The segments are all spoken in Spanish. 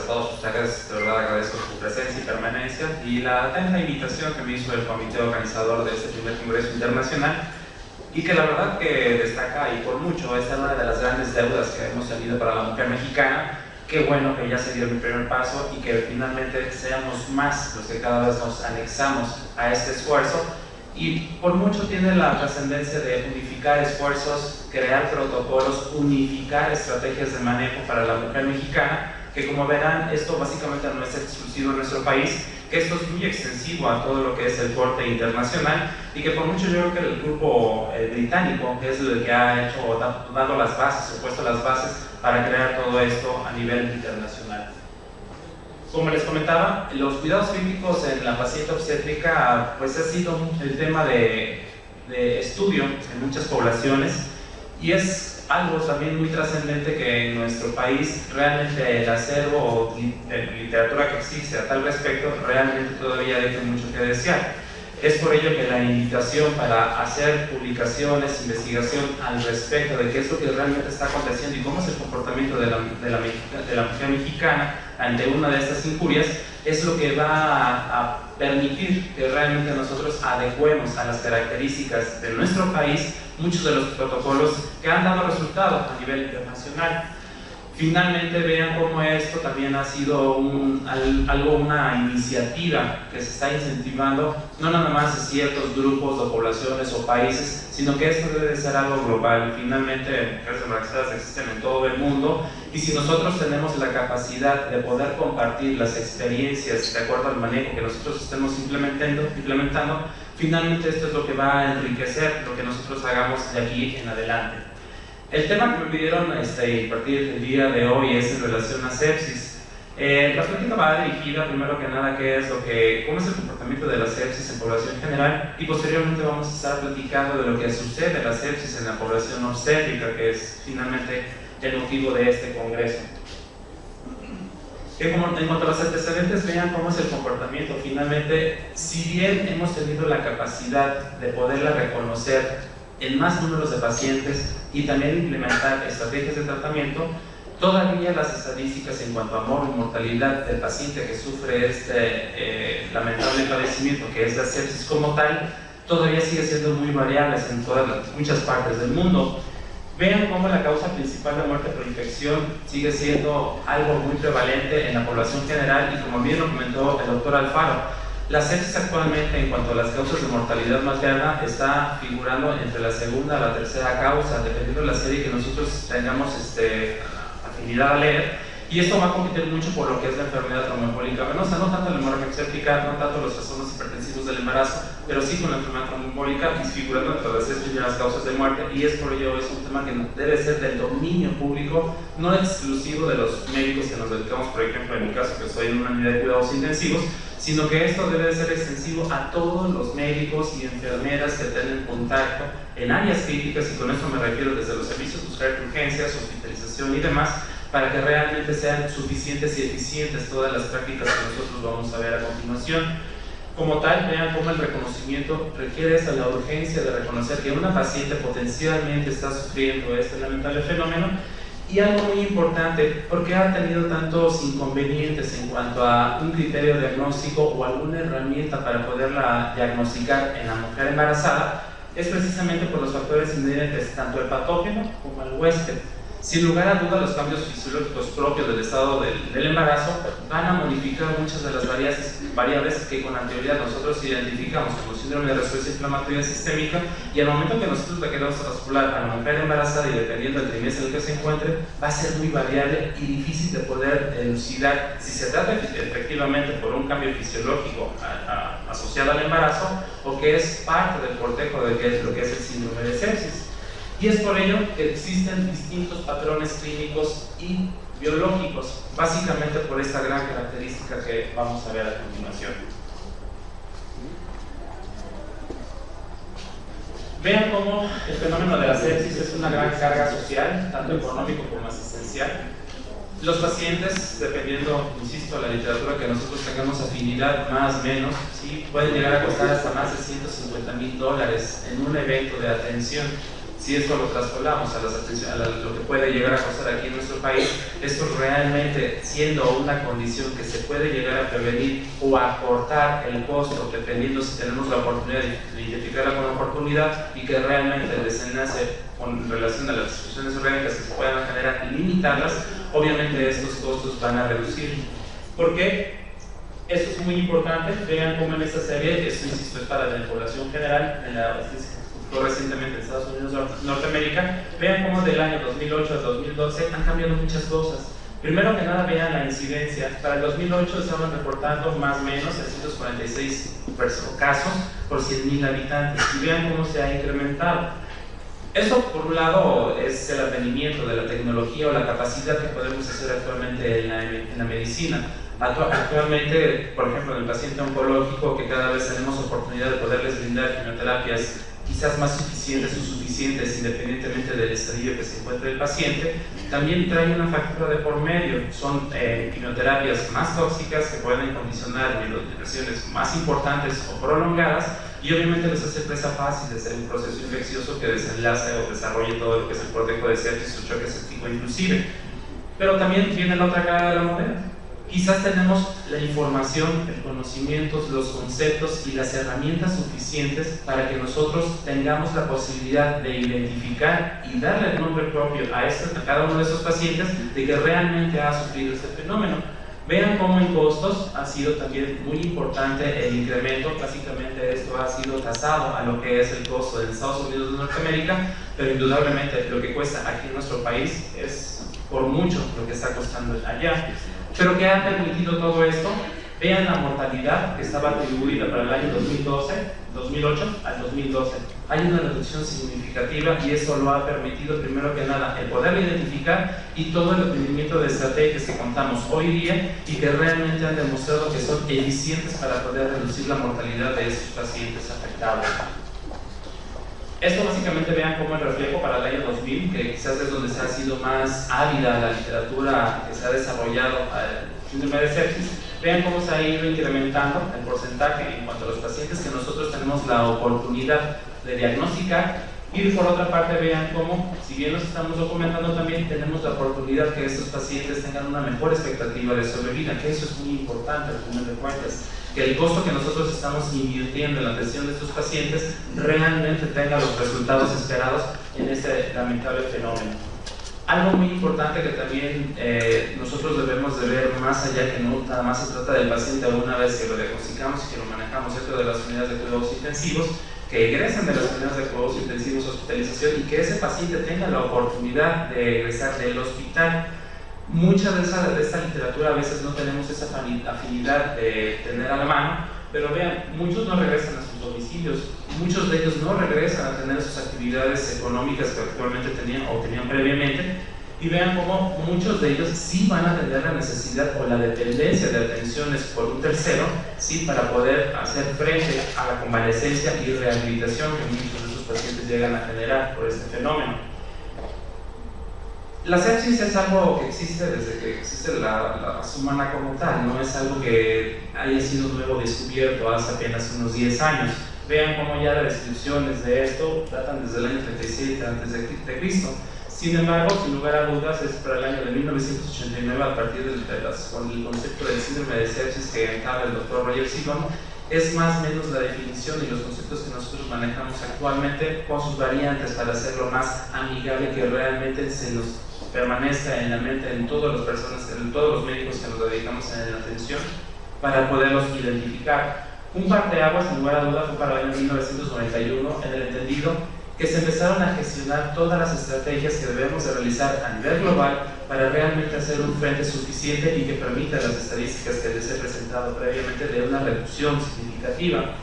a todos ustedes. De verdad agradezco su presencia y permanencia y la atenta invitación que me hizo el comité organizador de este primer Congreso Internacional, y que la verdad que destaca y por mucho, esta es una de las grandes deudas que hemos tenido para la mujer mexicana. Qué bueno que ya se dio el primer paso y que finalmente seamos más los que cada vez nos anexamos a este esfuerzo, y por mucho tiene la trascendencia de unificar esfuerzos, crear protocolos, unificar estrategias de manejo para la mujer mexicana, que como verán, esto básicamente no es exclusivo en nuestro país, que esto es muy extensivo a todo lo que es el corte internacional, y que por mucho yo creo que el grupo británico es el que ha hecho, dado las bases, o puesto las bases para crear todo esto a nivel internacional. Como les comentaba, los cuidados críticos en la paciente obstétrica pues ha sido el tema de estudio en muchas poblaciones, y es algo también muy trascendente que en nuestro país realmente el acervo de literatura que existe a tal respecto realmente todavía deja mucho que desear. Es por ello que la invitación para hacer publicaciones, investigación al respecto de qué es lo que realmente está aconteciendo y cómo es el comportamiento de la mujer mexicana ante una de estas injurias es lo que va a permitir que realmente nosotros adecuemos a las características de nuestro país muchos de los protocolos que han dado resultado a nivel internacional. Finalmente vean cómo esto también ha sido una iniciativa que se está incentivando no nada más a ciertos grupos o poblaciones o países, sino que esto debe de ser algo global. Finalmente mujeres embarazadas existen en todo el mundo, y si nosotros tenemos la capacidad de poder compartir las experiencias de acuerdo al manejo que nosotros estemos implementando, finalmente esto es lo que va a enriquecer lo que nosotros hagamos de aquí en adelante. El tema que me pidieron impartir el día de hoy es en relación a sepsis. La plática va dirigida primero que nada cómo es el comportamiento de la sepsis en población general, y posteriormente vamos a estar platicando de lo que sucede en la sepsis en la población obstétrica, que es finalmente el motivo de este congreso. En cuanto a los antecedentes, vean cómo es el comportamiento. Finalmente, si bien hemos tenido la capacidad de poderla reconocer en más números de pacientes y también implementar estrategias de tratamiento, todavía las estadísticas en cuanto a mortalidad del paciente que sufre este lamentable padecimiento que es la sepsis como tal, todavía sigue siendo muy variables en muchas partes del mundo. Vean cómo la causa principal de muerte por infección sigue siendo algo muy prevalente en la población general, y como bien lo comentó el doctor Alfaro, la sepsis actualmente en cuanto a las causas de mortalidad materna está figurando entre la segunda a la tercera causa, dependiendo de la serie que nosotros tengamos afinidad a leer, y esto va a competir mucho por lo que es la enfermedad tromboembólica venosa, no tanto la hemorragia obstétrica, no tanto los trastornos hipertensivos del embarazo, pero sí con la enfermedad tromboembólica figurando entre las 6 primeras causas de muerte, y es por ello es un tema que debe ser del dominio público, no exclusivo de los médicos que nos dedicamos, por ejemplo en mi caso que soy en una unidad de cuidados intensivos, sino que esto debe ser extensivo a todos los médicos y enfermeras que tengan contacto en áreas críticas, y con esto me refiero desde los servicios de urgencias, hospitalización y demás, para que realmente sean suficientes y eficientes todas las prácticas que nosotros vamos a ver a continuación. Como tal, vean cómo el reconocimiento requiere la urgencia de reconocer que una paciente potencialmente está sufriendo este lamentable fenómeno. Y algo muy importante, ¿por qué ha tenido tantos inconvenientes en cuanto a un criterio diagnóstico o alguna herramienta para poderla diagnosticar en la mujer embarazada? Es precisamente por los factores inherentes, tanto el patógeno como el huésped. Sin lugar a duda, los cambios fisiológicos propios del estado del embarazo van a modificar muchas de las variables que con anterioridad nosotros identificamos como síndrome de respuesta inflamatoria sistémica, y al momento que nosotros le queremos traspolar a la mujer embarazada y dependiendo del trimestre en el que se encuentre, va a ser muy variable y difícil de poder elucidar si se trata efectivamente por un cambio fisiológico asociado al embarazo o que es parte del cortejo de qué es lo que es el síndrome de sepsis. Y es por ello que existen distintos patrones clínicos y biológicos, básicamente por esta gran característica que vamos a ver a continuación. Vean cómo el fenómeno de la sepsis es una gran carga social, tanto económico como asistencial. Los pacientes, dependiendo, insisto, la literatura que nosotros tengamos afinidad, más o menos, ¿sí? Pueden llegar a costar hasta más de $150,000 en un evento de atención. Si esto lo traspolamos a lo que puede llegar a costar aquí en nuestro país, esto realmente siendo una condición que se puede llegar a prevenir o acortar el costo, dependiendo si tenemos la oportunidad de identificarla como oportunidad y que realmente el desenlace con relación a las discusiones orgánicas que se puedan generar y limitarlas, obviamente estos costos van a reducir. ¿Por qué? Esto es muy importante. Vean cómo en esta serie, esto insisto es para la población general, recientemente en Estados Unidos, Norteamérica, vean cómo del año 2008 al 2012 han cambiado muchas cosas. Primero que nada, vean la incidencia. Para el 2008 estaban reportando más o menos 646 casos por 100.000 habitantes y vean cómo se ha incrementado. Esto, por un lado, es el advenimiento de la tecnología o la capacidad que podemos hacer actualmente en la medicina. Actualmente, por ejemplo, en el paciente oncológico, que cada vez tenemos oportunidad de poderles brindar quimioterapias quizás más suficientes o suficientes independientemente del estadio que se encuentre el paciente, también trae una factura de por medio. Son quimioterapias más tóxicas que pueden condicionar lesiones más importantes o prolongadas y obviamente les hace presa fácil de ser un proceso infeccioso que desenlace o desarrolle todo lo que es el cortejo de sepsis o choque séptico inclusive. Pero también viene la otra cara de la moneda. Quizás tenemos la información, el conocimiento, los conceptos y las herramientas suficientes para que nosotros tengamos la posibilidad de identificar y darle el nombre propio a cada uno de esos pacientes de que realmente ha sufrido este fenómeno. Vean cómo en costos ha sido también muy importante el incremento. Básicamente esto ha sido tasado a lo que es el costo de Estados Unidos de Norteamérica, pero indudablemente lo que cuesta aquí en nuestro país es por mucho lo que está costando allá. ¿Pero qué ha permitido todo esto? Vean la mortalidad que estaba atribuida para el año 2008 al 2012. Hay una reducción significativa y eso lo ha permitido, primero que nada, el poder identificar y todo el aprendimiento de estrategias que contamos hoy día y que realmente han demostrado que son eficientes para poder reducir la mortalidad de esos pacientes afectados. Esto básicamente vean como el reflejo para el año 2000, que quizás es donde se ha sido más ávida la literatura que se ha desarrollado al síndrome de sepsis. Vean cómo se ha ido incrementando el porcentaje en cuanto a los pacientes que nosotros tenemos la oportunidad de diagnosticar. Y por otra parte vean cómo, si bien nos estamos documentando, también tenemos la oportunidad que estos pacientes tengan una mejor expectativa de sobrevida, que eso es muy importante al final de cuentas. Que el costo que nosotros estamos invirtiendo en la atención de estos pacientes realmente tenga los resultados esperados en este lamentable fenómeno. Algo muy importante que también nosotros debemos de ver más allá, que no nada más se trata del paciente una vez que lo diagnosticamos y que lo manejamos dentro de las unidades de cuidados intensivos, que egresen de las unidades de cuidados intensivos, hospitalización y que ese paciente tenga la oportunidad de egresar del hospital. Mucha de esta literatura a veces no tenemos esa afinidad de tener a la mano, pero vean, muchos no regresan a sus domicilios, muchos de ellos no regresan a tener sus actividades económicas que actualmente tenían o tenían previamente, y vean cómo muchos de ellos sí van a tener la necesidad o la dependencia de atenciones por un tercero, sí, para poder hacer frente a la convalecencia y rehabilitación que muchos de esos pacientes llegan a generar por este fenómeno. La sepsis es algo que existe desde que existe la raza humana como tal, no es algo que haya sido nuevo descubierto hace apenas unos 10 años. Vean cómo ya las descripciones de esto datan desde el año 37 a.C. Sin embargo, sin lugar a dudas, es para el año de 1989, a partir con el concepto del síndrome de sepsis que encabeza el doctor Roger Sivon, es más o menos la definición y los conceptos que nosotros manejamos actualmente con sus variantes para hacerlo más amigable, que realmente se nos permanezca en la mente en todas las personas, en todos los médicos que nos dedicamos a la atención, para poderlos identificar. Un parteaguas, sin lugar a dudas, fue para el año 1991, en el entendido que se empezaron a gestionar todas las estrategias que debemos de realizar a nivel global para realmente hacer un frente suficiente y que permita las estadísticas que les he presentado previamente de una reducción significativa.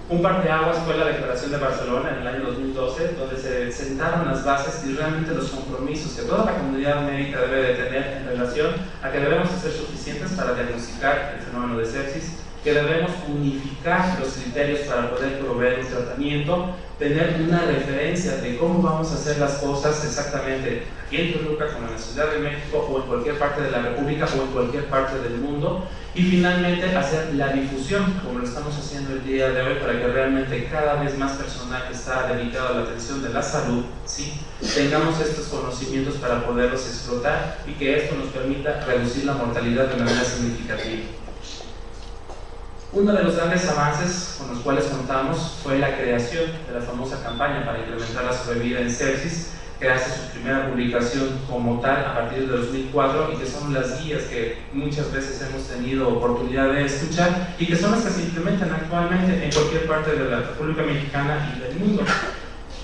Un parteaguas fue la Declaración de Barcelona en el año 2012, donde se sentaron las bases y realmente los compromisos que toda la comunidad médica debe de tener en relación a que debemos ser suficientes para diagnosticar el fenómeno de sepsis, que debemos unificar los criterios para poder proveer un tratamiento, tener una referencia de cómo vamos a hacer las cosas exactamente aquí en Toluca, como en la Ciudad de México, o en cualquier parte de la República, o en cualquier parte del mundo, y finalmente hacer la difusión, como lo estamos haciendo el día de hoy, para que realmente cada vez más personal que está dedicado a la atención de la salud, ¿sí?, tengamos estos conocimientos para poderlos explotar y que esto nos permita reducir la mortalidad de manera significativa. Uno de los grandes avances con los cuales contamos fue la creación de la famosa campaña para incrementar la sobrevida en sepsis, que hace su primera publicación como tal a partir de 2004 y que son las guías que muchas veces hemos tenido oportunidad de escuchar y que son las que se implementan actualmente en cualquier parte de la República Mexicana y del mundo.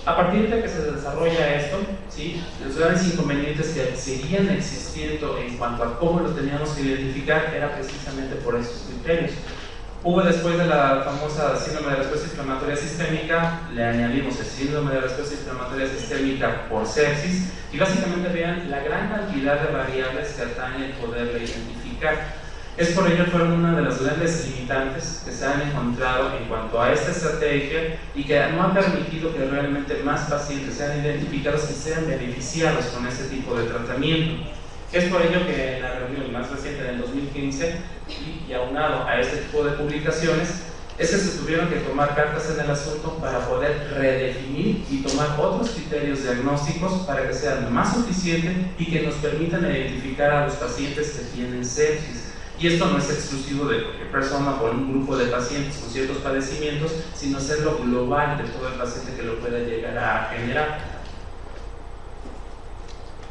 A partir de que se desarrolla esto, ¿sí?, los grandes inconvenientes que seguían existiendo en cuanto a cómo lo teníamos que identificar era precisamente por estos criterios. Hubo, después de la famosa síndrome de respuesta inflamatoria sistémica, le añadimos el síndrome de respuesta inflamatoria sistémica por sepsis y básicamente vean la gran cantidad de variables que atañe el poderle identificar. Es por ello fueron una de las grandes limitantes que se han encontrado en cuanto a esta estrategia y que no ha permitido que realmente más pacientes sean identificados y sean beneficiados con este tipo de tratamiento. Es por ello que en la reunión más reciente del 2015 y aunado a este tipo de publicaciones es que se tuvieron que tomar cartas en el asunto para poder redefinir y tomar otros criterios diagnósticos para que sean más suficientes y que nos permitan identificar a los pacientes que tienen sepsis. Y esto no es exclusivo de cualquier persona o un grupo de pacientes con ciertos padecimientos, sino hacerlo global de todo el paciente que lo pueda llegar a generar.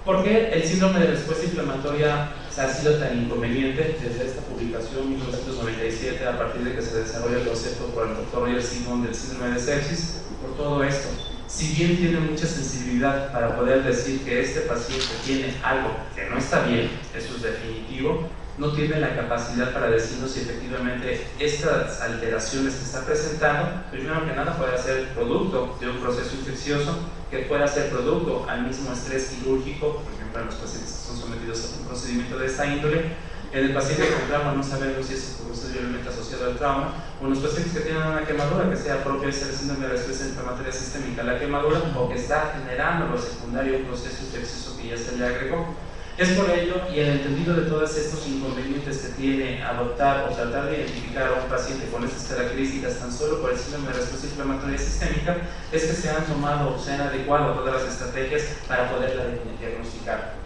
¿Por qué el síndrome de respuesta inflamatoria ha sido tan inconveniente desde esta publicación 1997 a partir de que se desarrolla el concepto por el Dr. Roger Simon del síndrome de sepsis? Por todo esto, si bien tiene mucha sensibilidad para poder decir que este paciente tiene algo que no está bien, eso es definitivo, no tiene la capacidad para decirnos si efectivamente estas alteraciones que está presentando, primero que nada, puede ser producto de un proceso infeccioso, que pueda ser producto al mismo estrés quirúrgico, por ejemplo, en los pacientes que son sometidos a un procedimiento de esta índole. En el paciente con trauma no sabemos si es un posteriormente asociado al trauma, o en los pacientes que tienen una quemadura que sea propia de el síndrome de respuesta inflamatoria sistémica, la quemadura, o que está generando lo secundario un proceso infeccioso que ya se le agregó. Es por ello, y el entendido de todos estos inconvenientes que tiene adoptar o tratar de identificar a un paciente con estas características tan solo por el síndrome de respuesta inflamatoria sistémica, es que se han tomado o se han adecuado todas las estrategias para poderla diagnosticar.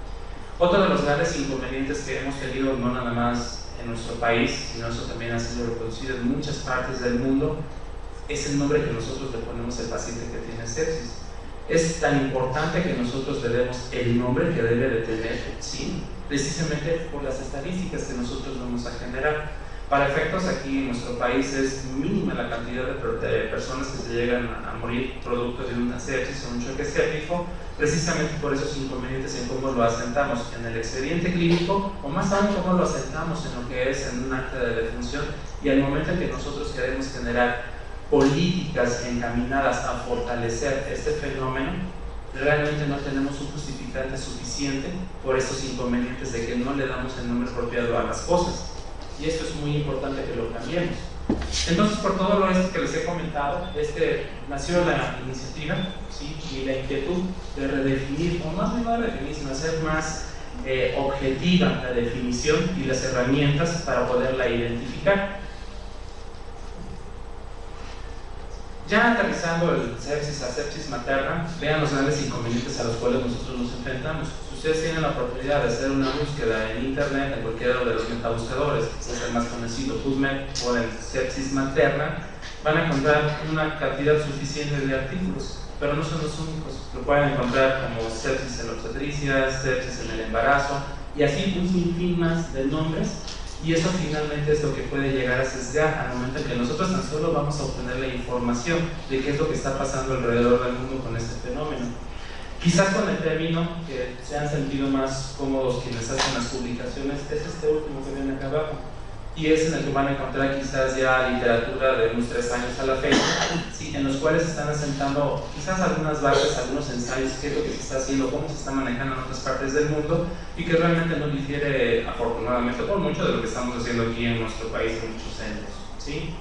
Otro de los grandes inconvenientes que hemos tenido, no nada más en nuestro país, sino eso también ha sido reproducido en muchas partes del mundo, es el nombre que nosotros le ponemos al paciente que tiene sepsis. Es tan importante que nosotros le demos el nombre que debe de tener, ¿sí?, precisamente por las estadísticas que nosotros vamos a generar. Para efectos, aquí en nuestro país es mínima la cantidad de personas que se llegan a morir producto de una sepsis o un choque séptico, precisamente por esos inconvenientes en cómo lo asentamos en el expediente clínico, o más aún cómo lo asentamos en lo que es en un acta de defunción, y al momento en que nosotros queremos generar políticas encaminadas a fortalecer este fenómeno, realmente no tenemos un justificante suficiente por estos inconvenientes de que no le damos el nombre apropiado a las cosas, y esto es muy importante que lo cambiemos. Entonces, por todo lo esto que les he comentado, nació la iniciativa, ¿sí?, y la inquietud de redefinir, o más no redefinir, sino hacer más objetiva la definición y las herramientas para poderla identificar. Ya aterrizando el sepsis a sepsis materna, vean los grandes inconvenientes a los cuales nosotros nos enfrentamos. Si ustedes tienen la oportunidad de hacer una búsqueda en internet, en cualquiera de los metabuscadores, que es el más conocido, PubMed, o en sepsis materna, van a encontrar una cantidad suficiente de artículos, pero no son los únicos. Lo pueden encontrar como sepsis en la obstetricia, sepsis en el embarazo, y así un sinfín más de nombres. Y eso finalmente es lo que puede llegar a sesgar al momento en que nosotros tan solo vamos a obtener la información de qué es lo que está pasando alrededor del mundo con este fenómeno. Quizás con el término que se han sentido más cómodos quienes hacen las publicaciones es este último que viene acá abajo, y es en el que van a encontrar quizás ya literatura de unos 3 años a la fecha, sí, en los cuales se están asentando quizás algunas bases, algunos ensayos, qué es lo que se está haciendo, cómo se está manejando en otras partes del mundo, y que realmente no difiere, afortunadamente, por mucho de lo que estamos haciendo aquí en nuestro país en muchos centros, ¿sí?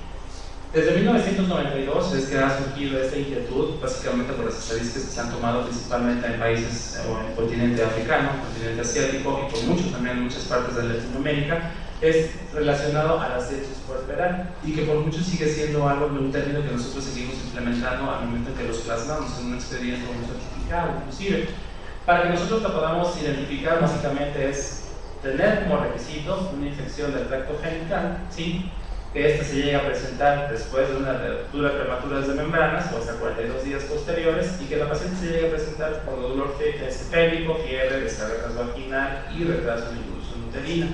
Desde 1992 es que ha surgido esta inquietud, básicamente por las estadísticas que se han tomado principalmente en países o en el continente africano, el continente asiático y por mucho también en muchas partes de Latinoamérica, es relacionado a la sepsis puerperal y que por mucho sigue siendo algo de un término que nosotros seguimos implementando al momento en que los plasmamos en un expediente o un certificado, inclusive. Para que nosotros lo podamos identificar, básicamente es tener como requisito una infección del tracto genital, ¿sí? Que esta se llega a presentar después de una ruptura prematura de membranas o hasta 42 días posteriores y que la paciente se llegue a presentar por dolor pélvico, fiebre, descargas vaginal y retraso en la evolución uterina.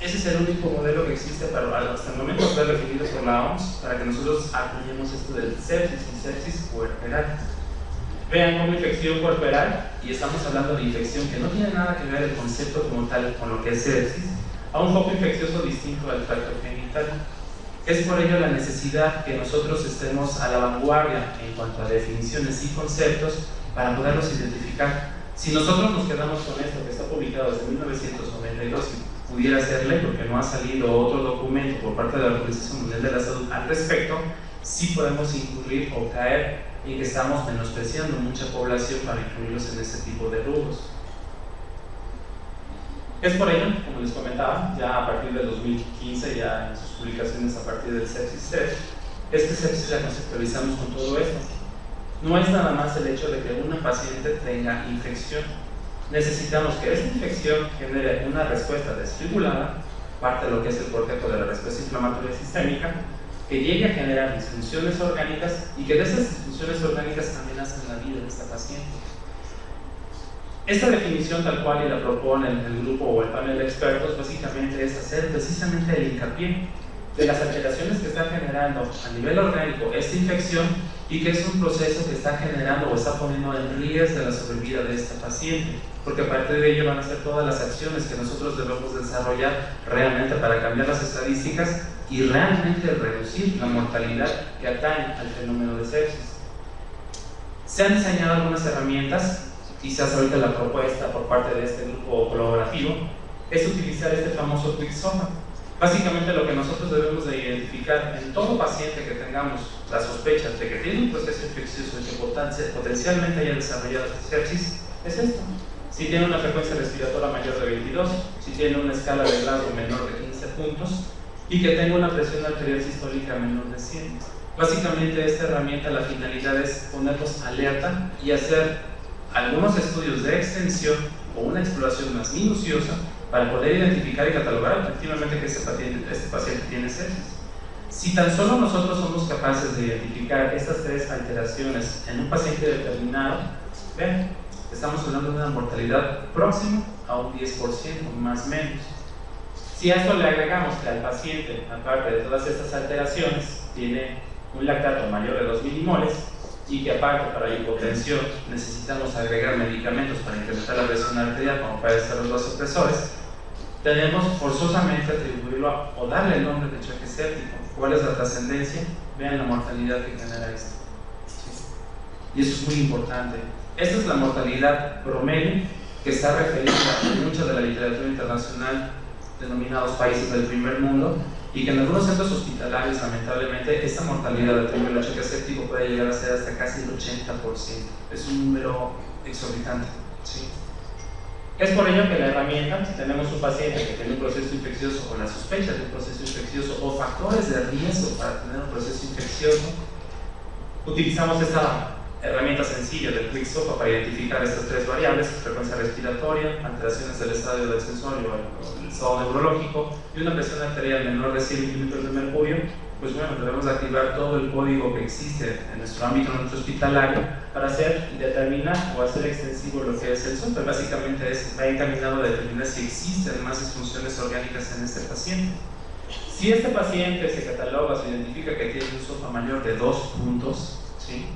Ese es el único modelo que existe hasta el momento fue definido por la OMS para que nosotros acuñemos esto del sepsis y sepsis puerperal. Vean como infección puerperal, y estamos hablando de infección que no tiene nada que ver el concepto como tal con lo que es sepsis, a un foco infeccioso distinto al tracto genital. Es por ello la necesidad que nosotros estemos a la vanguardia en cuanto a definiciones y conceptos para poderlos identificar. Si nosotros nos quedamos con esto que está publicado desde 1992 y pudiera ser ley porque no ha salido otro documento por parte de la Organización Mundial de la Salud al respecto, sí podemos incurrir o caer en que estamos menospreciando mucha población para incluirlos en este tipo de rubros. Es por ello, como les comentaba, ya a partir del 2015, ya en sus publicaciones a partir del sepsis, este sepsis la conceptualizamos con todo esto. No es nada más el hecho de que una paciente tenga infección. Necesitamos que esta infección genere una respuesta desregulada, parte de lo que es el cortejo de la respuesta inflamatoria sistémica, que llegue a generar disfunciones orgánicas y que de esas disfunciones orgánicas amenacen la vida de esta paciente. Esta definición tal cual y la propone el grupo o el panel de expertos básicamente es hacer precisamente el hincapié de las alteraciones que está generando a nivel orgánico esta infección y que es un proceso que está generando o está poniendo en riesgo de la sobrevida de esta paciente, porque a partir de ello van a ser todas las acciones que nosotros debemos desarrollar realmente para cambiar las estadísticas y realmente reducir la mortalidad que atañe al fenómeno de sepsis. Se han diseñado algunas herramientas. Quizás ahorita la propuesta por parte de este grupo colaborativo es utilizar este famoso QuickSOFA. Básicamente lo que nosotros debemos de identificar en todo paciente que tengamos la sospecha de que tiene un proceso infeccioso y que potencialmente haya desarrollado sepsis es esto. Si tiene una frecuencia respiratoria mayor de 22, si tiene una escala de Glasgow menor de 15 puntos y que tenga una presión arterial sistólica menor de 100. Básicamente esta herramienta, la finalidad es ponernos alerta y hacer algunos estudios de extensión o una exploración más minuciosa para poder identificar y catalogar efectivamente que este paciente tiene sepsis. Si tan solo nosotros somos capaces de identificar estas tres alteraciones en un paciente determinado, vean, estamos hablando de una mortalidad próxima a un 10% más o menos. Si a esto le agregamos que al paciente, aparte de todas estas alteraciones, tiene un lactato mayor de 2 milimoles, y que aparte para la hipotensión necesitamos agregar medicamentos para incrementar la presión arterial como pueden ser los vasopresores, tenemos forzosamente atribuirlo o darle el nombre de choque séptico. ¿Cuál es la trascendencia? Vean la mortalidad que genera esto. Y eso es muy importante. Esta es la mortalidad promedio que está referida en mucha de la literatura internacional denominados países del primer mundo, y que en algunos centros hospitalarios, lamentablemente, esta mortalidad atribuida al choque séptico puede llegar a ser hasta casi el 80%. Es un número exorbitante, ¿sí? Es por ello que la herramienta, si tenemos un paciente que tiene un proceso infeccioso o la sospecha de un proceso infeccioso o factores de riesgo para tener un proceso infeccioso, utilizamos esta herramienta sencilla del QuickSOFA para identificar estas tres variables: frecuencia respiratoria, alteraciones del estadio del sensorio o el estado neurológico y una presión arterial menor de 100 milímetros de mercurio. Pues bueno, debemos activar todo el código que existe en nuestro ámbito, en nuestro hospitalario, para hacer y determinar o hacer extensivo lo que es el software. Básicamente va encaminado a determinar si existen más disfunciones orgánicas en este paciente. Si este paciente se cataloga, se identifica que tiene un SOFA mayor de 2 puntos, ¿sí?,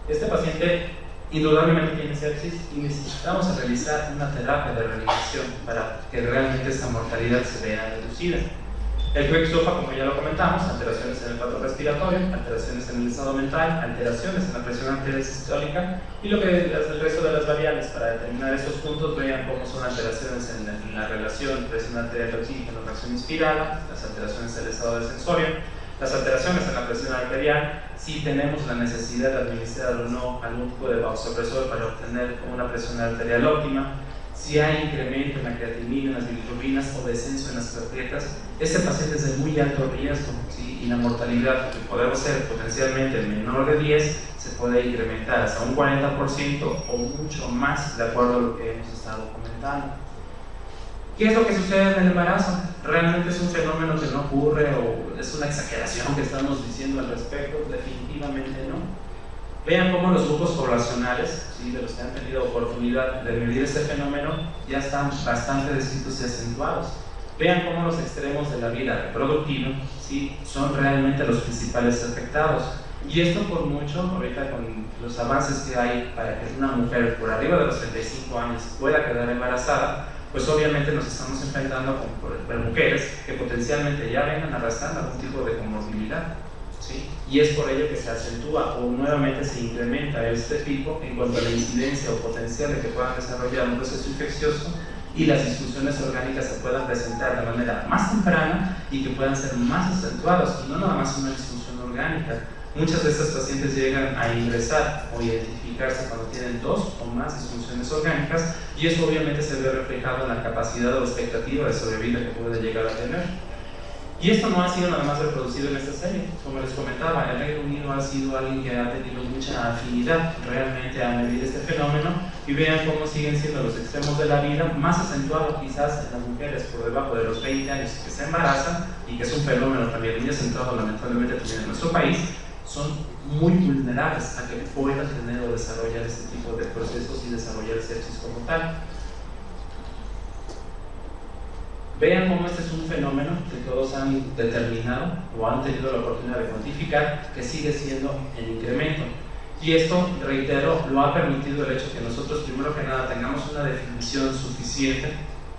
este paciente indudablemente tiene sepsis y necesitamos realizar una terapia de reanimación para que realmente esta mortalidad se vea reducida. El QuickSOFA, como ya lo comentamos, alteraciones en el patrón respiratorio, alteraciones en el estado mental, alteraciones en la presión arterial sistólica y lo que es el resto de las variables. Para determinar esos puntos, vean cómo son alteraciones en la relación presión arterial oxígeno, reacción inspirada, las alteraciones del estado del sensorio, Las alteraciones en la presión arterial, si tenemos la necesidad de administrar o no algún tipo de vasopresor para obtener una presión arterial óptima, si hay incremento en la creatinina, en las bilirrubinas o descenso en las plaquetas, este paciente es de muy alto riesgo, ¿sí? Y la mortalidad, que podemos ser potencialmente menor de 10, se puede incrementar hasta un 40% o mucho más, de acuerdo a lo que hemos estado comentando. ¿Qué es lo que sucede en el embarazo? ¿Realmente es un fenómeno que no ocurre o es una exageración que estamos diciendo al respecto? Definitivamente no. Vean cómo los grupos poblacionales, ¿sí?, de los que han tenido oportunidad de medir este fenómeno, ya están bastante descritos y acentuados. Vean cómo los extremos de la vida reproductiva, ¿sí?, son realmente los principales afectados. Y esto por mucho, ahorita con los avances que hay para que una mujer por arriba de los 35 años pueda quedar embarazada, pues obviamente nos estamos enfrentando con mujeres que potencialmente ya vengan arrastrando algún tipo de comorbilidad, ¿sí? Y es por ello que se acentúa o nuevamente se incrementa este pico en cuanto a la incidencia o potencial de que puedan desarrollar un proceso infeccioso y las disfunciones orgánicas se puedan presentar de manera más temprana y que puedan ser más acentuados, y no nada más una disfunción orgánica. Muchas de estas pacientes llegan a ingresar o identificarse cuando tienen 2 o más disfunciones orgánicas, y eso obviamente se ve reflejado en la capacidad o expectativa de sobrevida que puede llegar a tener. Y esto no ha sido nada más reproducido en esta serie. Como les comentaba, el Reino Unido ha sido alguien que ha tenido mucha afinidad realmente a medir este fenómeno, y vean cómo siguen siendo los extremos de la vida, más acentuado quizás en las mujeres por debajo de los 20 años que se embarazan, y que es un fenómeno también muy acentuado lamentablemente también en nuestro país. Son muy vulnerables a que puedan tener o desarrollar este tipo de procesos y desarrollar sepsis como tal. Vean cómo este es un fenómeno que todos han determinado o han tenido la oportunidad de cuantificar, que sigue siendo en incremento. Y esto, reitero, lo ha permitido el hecho que nosotros primero que nada tengamos una definición suficiente,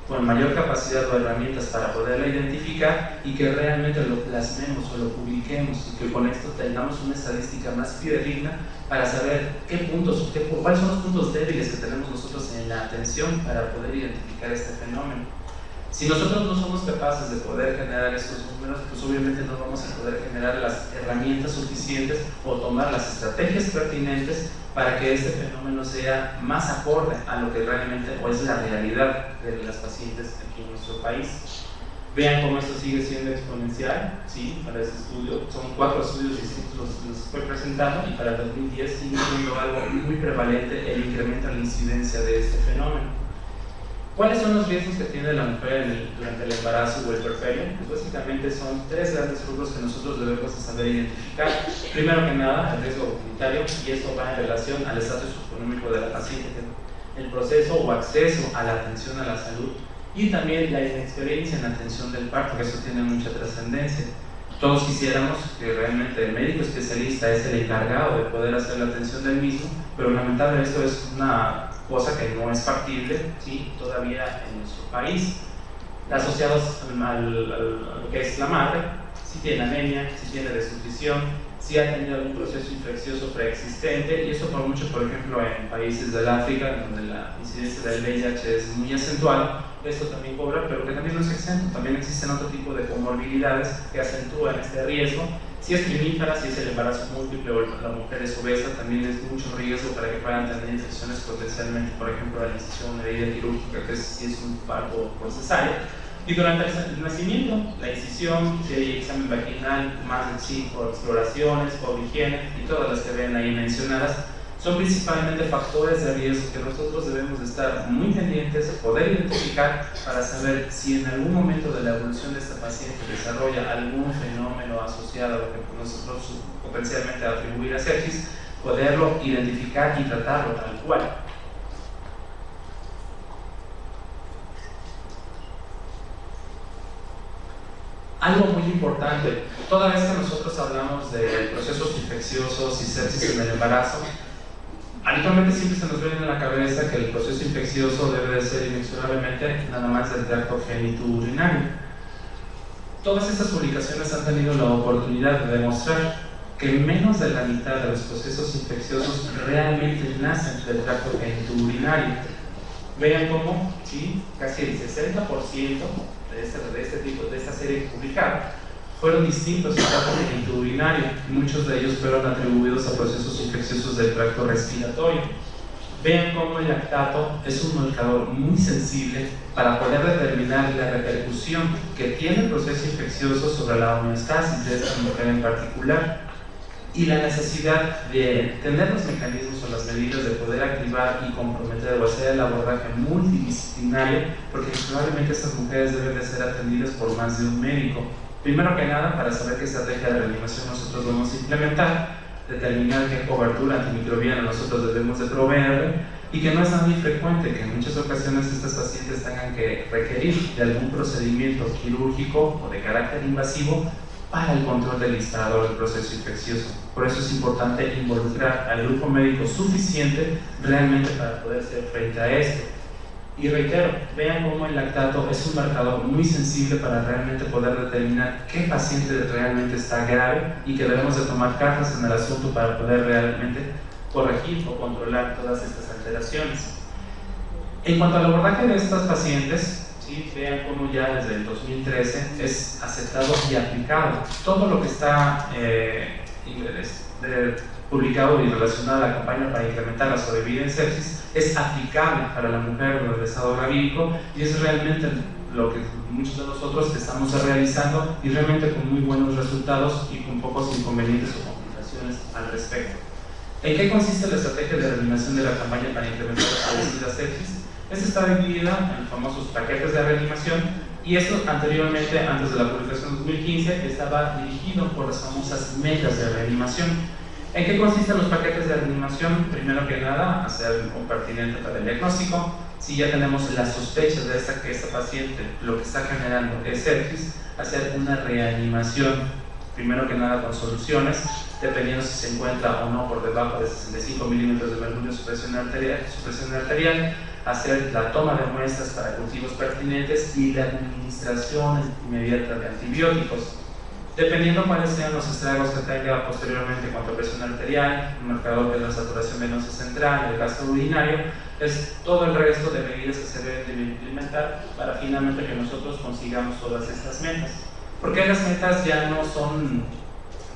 con mayor capacidad o herramientas para poderla identificar, y que realmente lo plasmemos o lo publiquemos, y que con esto tengamos una estadística más fidedigna para saber cuáles son los puntos débiles que tenemos nosotros en la atención para poder identificar este fenómeno. Si nosotros no somos capaces de poder generar estos números, pues obviamente no vamos a poder generar las herramientas suficientes o tomar las estrategias pertinentes para que este fenómeno sea más acorde a lo que realmente o es la realidad de las pacientes aquí en nuestro país. Vean cómo esto sigue siendo exponencial, ¿sí? Para este estudio, son 4 estudios distintos los estoy presentando, y para el 2010 sigue siendo algo muy prevalente el incremento en la incidencia de este fenómeno. ¿Cuáles son los riesgos que tiene la mujer durante el embarazo o el puerperio? Pues básicamente son 3 grandes grupos que nosotros debemos saber identificar. Primero que nada, el riesgo comunitario, y esto va en relación al estatus económico de la paciente, el proceso o acceso a la atención a la salud, y también la inexperiencia en la atención del parto, que eso tiene mucha trascendencia. Todos quisiéramos que realmente el médico especialista es el encargado de poder hacer la atención del mismo, pero lamentablemente esto es una cosa que no es factible, ¿sí?, todavía en nuestro país. Asociados a lo que es la madre, si tiene anemia, si tiene desnutrición, si ha tenido algún proceso infeccioso preexistente, y eso por mucho, por ejemplo, en países del África, donde la incidencia del VIH es muy acentuada, esto también cobra, pero que también no es exento. También existen otro tipo de comorbilidades que acentúan este riesgo. Si es primífera, si es el embarazo múltiple o la mujer es obesa, también es mucho riesgo para que puedan tener infecciones potencialmente, por ejemplo, la incisión de herida quirúrgica, que si es un parto por cesárea. Y durante el nacimiento, la incisión, si hay examen vaginal, más de 5 exploraciones, por higiene, y todas las que ven ahí mencionadas, son principalmente factores de riesgo que nosotros debemos de estar muy pendientes, poder identificar para saber si en algún momento de la evolución de esta paciente desarrolla algún fenómeno asociado a lo que nosotros potencialmente atribuir a sepsis, poderlo identificar y tratarlo tal cual. Algo muy importante, toda vez que nosotros hablamos de procesos infecciosos y sepsis en el embarazo, habitualmente siempre se nos viene a la cabeza que el proceso infeccioso debe de ser inexorablemente nada más del tracto genitourinario. Todas estas publicaciones han tenido la oportunidad de demostrar que menos de la mitad de los procesos infecciosos realmente nacen del tracto genitourinario. Vean cómo, ¿sí?, casi el 60% de esta serie publicada fueron distintos etapas del líquido urinario, y muchos de ellos fueron atribuidos a procesos infecciosos del tracto respiratorio. Vean cómo el lactato es un marcador muy sensible para poder determinar la repercusión que tiene el proceso infeccioso sobre la homeostasis de esta mujer en particular, y la necesidad de tener los mecanismos o las medidas de poder activar y comprometer o hacer el abordaje multidisciplinario, porque probablemente estas mujeres deben de ser atendidas por más de un médico. Primero que nada, para saber qué estrategia de reanimación nosotros vamos a implementar, determinar qué cobertura antimicrobiana nosotros debemos de proveerle, y que no es tan infrecuente que en muchas ocasiones estas pacientes tengan que requerir de algún procedimiento quirúrgico o de carácter invasivo para el control del instalador del proceso infeccioso. Por eso es importante involucrar al grupo médico suficiente realmente para poder hacer frente a esto. Y reitero, vean cómo el lactato es un marcador muy sensible para realmente poder determinar qué paciente realmente está grave y que debemos de tomar cartas en el asunto para poder realmente corregir o controlar todas estas alteraciones. En cuanto al abordaje de estas pacientes, ¿sí? Vean cómo ya desde el 2013 es aceptado y aplicado todo lo que está publicado y relacionado a la campaña para incrementar la sobrevida en sepsis, es aplicable para la mujer del estado gravídico, y es realmente lo que muchos de nosotros estamos realizando, y realmente con muy buenos resultados y con pocos inconvenientes o complicaciones al respecto. ¿En qué consiste la estrategia de reanimación de la campaña para incrementar la sobrevida sepsis? Esta está dividida en famosos paquetes de reanimación, y esto anteriormente, antes de la publicación de 2015, estaba dirigido por las famosas metas de reanimación. ¿En qué consisten los paquetes de reanimación? Primero que nada, hacer un pertinente para el diagnóstico. Si ya tenemos la sospecha de que esta paciente lo que está generando es sepsis, hacer una reanimación, primero que nada con soluciones, dependiendo si se encuentra o no por debajo de 65 milímetros de mercurio su presión arterial, hacer la toma de muestras para cultivos pertinentes y la administración inmediata de antibióticos. Dependiendo cuáles sean los estragos que tenga posteriormente en cuanto a presión arterial, un marcador de la saturación venosa central, el gasto urinario, es todo el resto de medidas que se deben de implementar para finalmente que nosotros consigamos todas estas metas. Porque las metas ya no son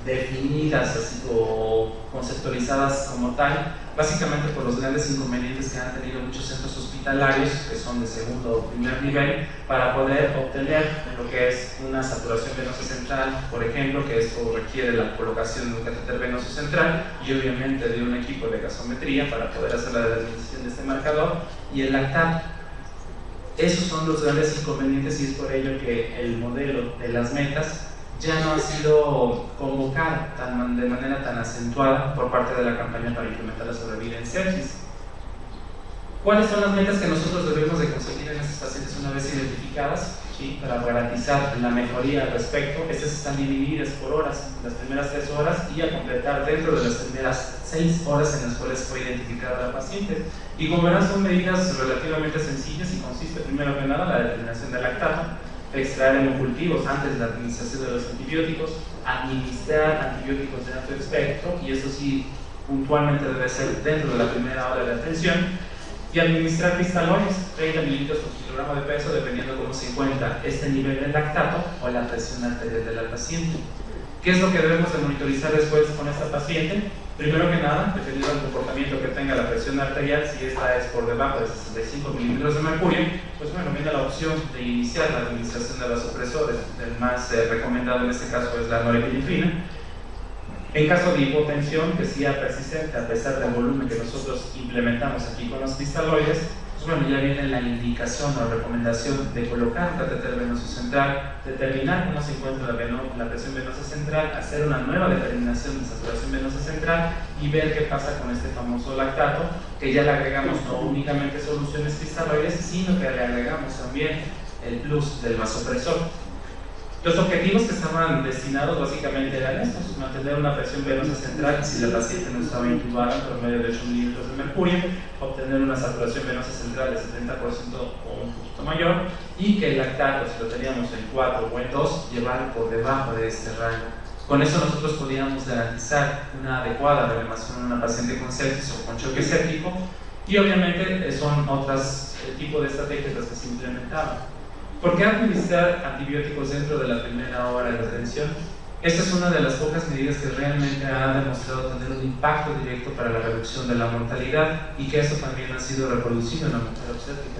definidas así, o conceptualizadas como tal, básicamente por los grandes inconvenientes que han tenido muchos centros hospitalarios que son de segundo o primer nivel, para poder obtener lo que es una saturación venosa central, por ejemplo, que esto requiere la colocación de un catéter venoso central y obviamente de un equipo de gasometría para poder hacer la determinación de este marcador, y el lactato. Esos son los grandes inconvenientes, y es por ello que el modelo de las metas ya no ha sido convocado de manera tan acentuada por parte de la campaña para implementar la sobrevida en sepsis. ¿Cuáles son las metas que nosotros debemos de conseguir en estas pacientes una vez identificadas? ¿Sí? Para garantizar la mejoría al respecto, estas están divididas por horas, las primeras 3 horas, y a completar dentro de las primeras 6 horas en las cuales fue identificada la paciente. Y como verán, son medidas relativamente sencillas y consiste primero que nada en la determinación del lactato, extraer hemocultivos antes de la administración de los antibióticos, administrar antibióticos de alto espectro, y eso sí puntualmente debe ser dentro de la primera hora de atención, y administrar cristaloides, 30 mililitros por kilogramo de peso, dependiendo cómo se encuentra este nivel de lactato o la presión arterial de la paciente. ¿Qué es lo que debemos de monitorizar después con esta paciente? Primero que nada, dependiendo del comportamiento que tenga la presión arterial, si esta es por debajo de 65 milímetros de mercurio, pues bueno, viene la opción de iniciar la administración de vasopresores. El más recomendado en este caso es la norepinefrina. En caso de hipotensión que sea persistente a pesar del volumen que nosotros implementamos aquí con los cristaloides, pues bueno, ya viene la indicación o recomendación de colocar un catéter venoso central, determinar cómo se encuentra la presión venosa central, hacer una nueva determinación de saturación venosa central y ver qué pasa con este famoso lactato, que ya le agregamos no únicamente soluciones cristaloides, sino que le agregamos también el plus del vasopresor. Los objetivos que estaban destinados básicamente eran estos: mantener una presión venosa central si la paciente no estaba intubada por medio de 8 mililitros de mercurio, obtener una saturación venosa central de 70% o un poquito mayor, y que el lactato, si lo teníamos en 4 o en 2, llevar por debajo de este rango. Con eso nosotros podíamos garantizar una adecuada reanimación en una paciente con sepsis o con choque séptico, y obviamente son otros tipos de estrategias las que se implementaban. ¿Por qué administrar antibióticos dentro de la primera hora de atención? Esta es una de las pocas medidas que realmente ha demostrado tener un impacto directo para la reducción de la mortalidad y que eso también ha sido reproducido en la mujer obstétrica.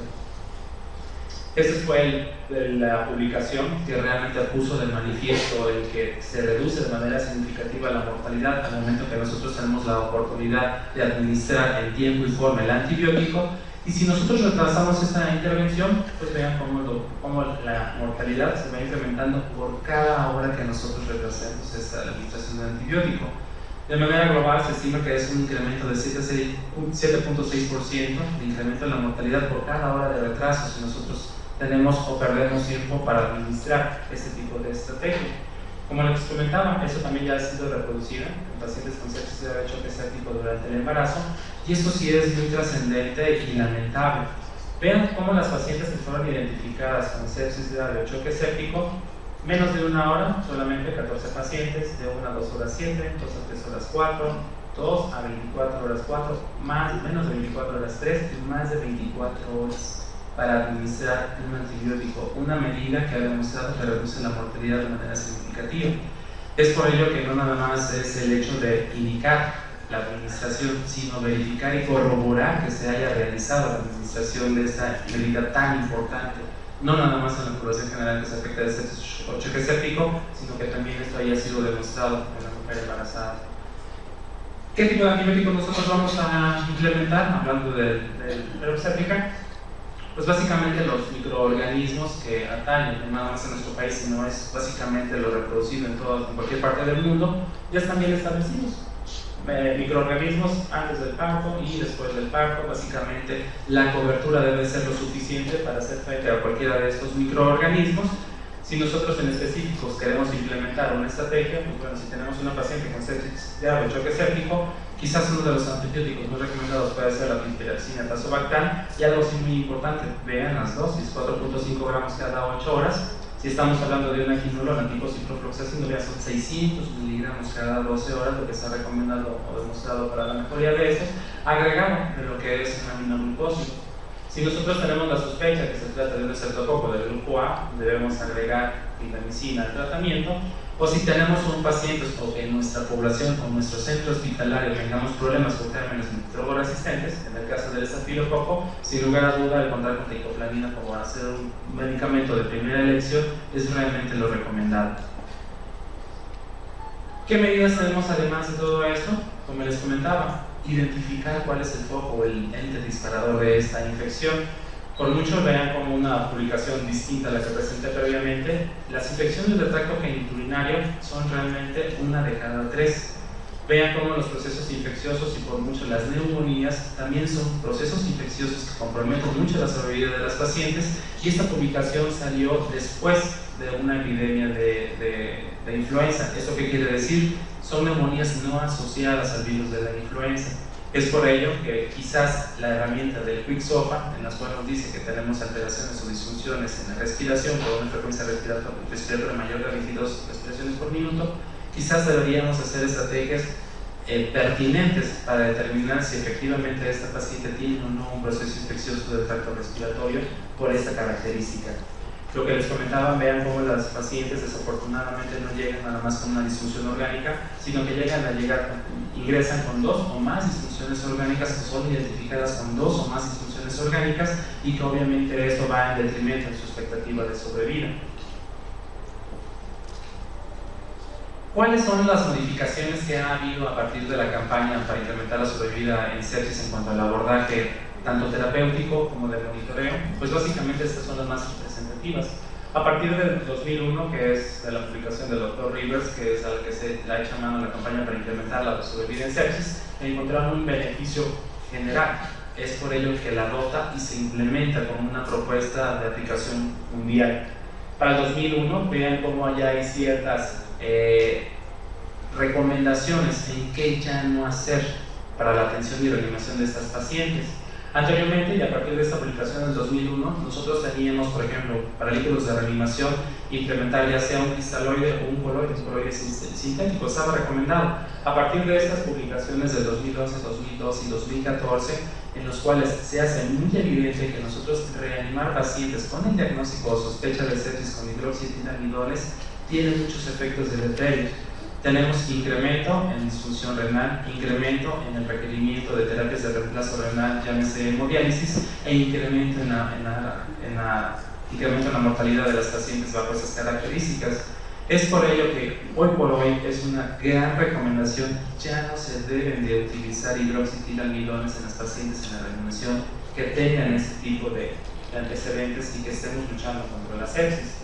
Esta fue la publicación que realmente puso de manifiesto el que se reduce de manera significativa la mortalidad al momento que nosotros tenemos la oportunidad de administrar en tiempo y forma el antibiótico. Y si nosotros retrasamos esta intervención, pues vean cómo la mortalidad se va incrementando por cada hora que nosotros retrasemos esta administración del antibiótico. De manera global se estima que es un incremento de 7.6% de incremento en la mortalidad por cada hora de retraso si nosotros tenemos o perdemos tiempo para administrar este tipo de estrategia. Como les comentaba, eso también ya ha sido reproducido en pacientes con sepsis de choque séptico durante el embarazo, y esto sí es muy trascendente y lamentable. Vean cómo las pacientes que fueron identificadas con sepsis de choque séptico, menos de una hora, solamente 14 pacientes, de 1 a 2 horas 7, 2 a 3 horas 4, 2 a 24 horas 4, menos de 24 horas 3 y más de 24 horas para administrar un antibiótico, una medida que ha demostrado que reduce la mortalidad de manera significativa. Es por ello que no nada más es el hecho de indicar la administración, sino verificar y corroborar que se haya realizado la administración de esta medida tan importante, no nada más en la población general que se afecta de sepsis o choque séptico, sino que también esto haya sido demostrado en la mujer embarazada. ¿Qué tipo de antibióticos nosotros vamos a implementar? Hablando de la obstétrica, pues básicamente los microorganismos que atañen, no nada más en nuestro país, sino es básicamente lo reproducido en cualquier parte del mundo, ya están bien establecidos. Microorganismos antes del parto y después del parto, básicamente la cobertura debe ser lo suficiente para hacer frente a cualquiera de estos microorganismos. Si nosotros en específicos queremos implementar una estrategia, pues bueno, si tenemos una paciente con sepsis de choque séptico, quizás uno de los antibióticos muy recomendados puede ser la piperacina tazobactam, y algo sí muy importante, vean las dosis, 4.5 gramos cada 8 horas. Si estamos hablando de una quinolona tipo ciprofloxacin, vean, son 600 miligramos cada 12 horas, lo que se ha recomendado o demostrado para la mejoría de estos, agregado de lo que es un aminoglucósido. Si nosotros tenemos la sospecha que se trata de un estreptococo del grupo A, debemos agregar clindamicina al tratamiento. O si tenemos un paciente o que en nuestra población o en nuestro centro hospitalario tengamos problemas con gérmenes microresistentes, en el caso del estafilococo, sin lugar a duda el contar con teicoplamina como hacer un medicamento de primera elección es realmente lo recomendado. ¿Qué medidas tenemos además de todo esto? Como les comentaba, identificar cuál es el foco o el ente disparador de esta infección. Por mucho vean como una publicación distinta a la que presenté previamente, las infecciones del tracto genitourinario son realmente una de cada 3. Vean cómo los procesos infecciosos y por mucho las neumonías también son procesos infecciosos que comprometen mucho la sobrevida de las pacientes, y esta publicación salió después de una epidemia de influenza. ¿Esto qué quiere decir? Son neumonías no asociadas al virus de la influenza. Es por ello que quizás la herramienta del QuickSOFA, en la cual nos dice que tenemos alteraciones o disfunciones en la respiración por una frecuencia respiratoria mayor de 22 respiraciones por minuto, quizás deberíamos hacer estrategias pertinentes para determinar si efectivamente esta paciente tiene o no un proceso infeccioso del tracto respiratorio por esta característica. Lo que les comentaba, vean cómo las pacientes desafortunadamente no llegan nada más con una disfunción orgánica, sino que ingresan con 2 o más disfunciones orgánicas, que son identificadas con 2 o más disfunciones orgánicas, y que obviamente esto va en detrimento de su expectativa de sobrevida. ¿Cuáles son las modificaciones que ha habido a partir de la campaña para incrementar la sobrevida en sepsis en cuanto al abordaje tanto terapéutico como de monitoreo? Pues básicamente estas son las más representativas. A partir del 2001, que es de la publicación del Dr. Rivers, que es al que se le ha hecho mano la campaña para incrementar la sobrevida en sepsis, encontraron un beneficio general. Es por ello que la adopta y se implementa como una propuesta de aplicación mundial. Para el 2001, vean cómo ya hay ciertas recomendaciones en qué ya no hacer para la atención y reanimación de estas pacientes. Anteriormente, y a partir de esta publicación del 2001, nosotros teníamos, por ejemplo, para líquidos de reanimación, implementar ya sea un cristaloide o un coloide sintético, estaba recomendado. A partir de estas publicaciones del 2011, 2012 y 2014, en los cuales se hace muy evidente que nosotros reanimar pacientes con el diagnóstico o sospecha de sepsis con hidroxietilalmidones tiene muchos efectos deleterios. Tenemos incremento en disfunción renal, incremento en el requerimiento de terapias de reemplazo renal, llámese hemodiálisis, e incremento en la mortalidad de las pacientes bajo esas características. Es por ello que hoy por hoy es una gran recomendación, ya no se deben de utilizar hidroxietilalmidones en las pacientes en la reanimación que tengan ese tipo de antecedentes y que estemos luchando contra la sepsis.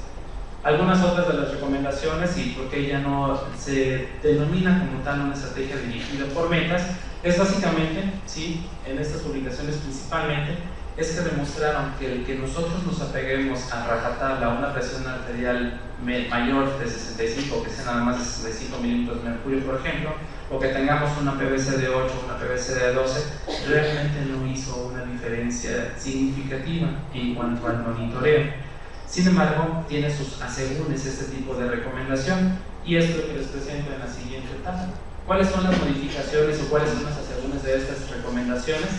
Algunas otras de las recomendaciones, y porque ya no se denomina como tal una estrategia dirigida por metas, es básicamente, ¿sí?, en estas publicaciones principalmente, es que demostraron que el que nosotros nos apeguemos a rajatabla a una presión arterial mayor de 65, que sea nada más de 65 milímetros de mercurio, por ejemplo, o que tengamos una PVC de 8 o una PVC de 12, realmente no hizo una diferencia significativa en cuanto al monitoreo. Sin embargo, tiene sus asegúnes este tipo de recomendación, y esto es lo que les presento en la siguiente etapa. ¿Cuáles son las modificaciones o cuáles son las asegúnes de estas recomendaciones?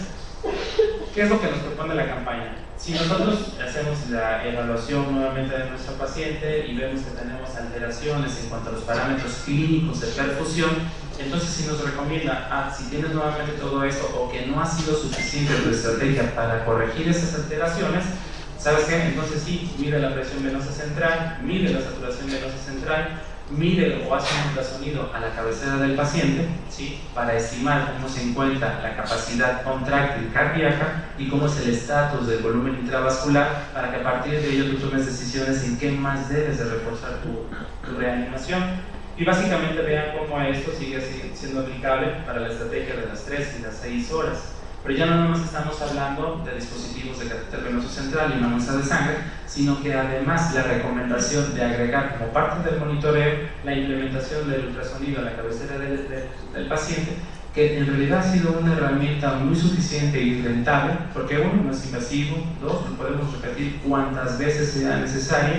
¿Qué es lo que nos propone la campaña? Si nosotros hacemos la evaluación nuevamente de nuestro paciente y vemos que tenemos alteraciones en cuanto a los parámetros clínicos de perfusión, entonces si nos recomienda, si tienes nuevamente todo esto o que no ha sido suficiente tu estrategia para corregir esas alteraciones, ¿sabes qué? Entonces sí, mide la presión venosa central, mide la saturación venosa central, mide o hace un ultrasonido a la cabecera del paciente, ¿sí?, para estimar cómo se encuentra la capacidad contráctil cardíaca y cómo es el estatus del volumen intravascular, para que a partir de ello tú tomes decisiones en qué más debes de reforzar tu reanimación. Y básicamente vean cómo esto sigue siendo aplicable para la estrategia de las 3 y las 6 horas. Pero ya no nomás estamos hablando de dispositivos de catéter venoso central y una muestra de sangre, sino que además la recomendación de agregar como parte del monitoreo la implementación del ultrasonido a la cabecera del paciente, que en realidad ha sido una herramienta muy suficiente y rentable, porque uno, no es invasivo, dos, lo podemos repetir cuantas veces sea necesario,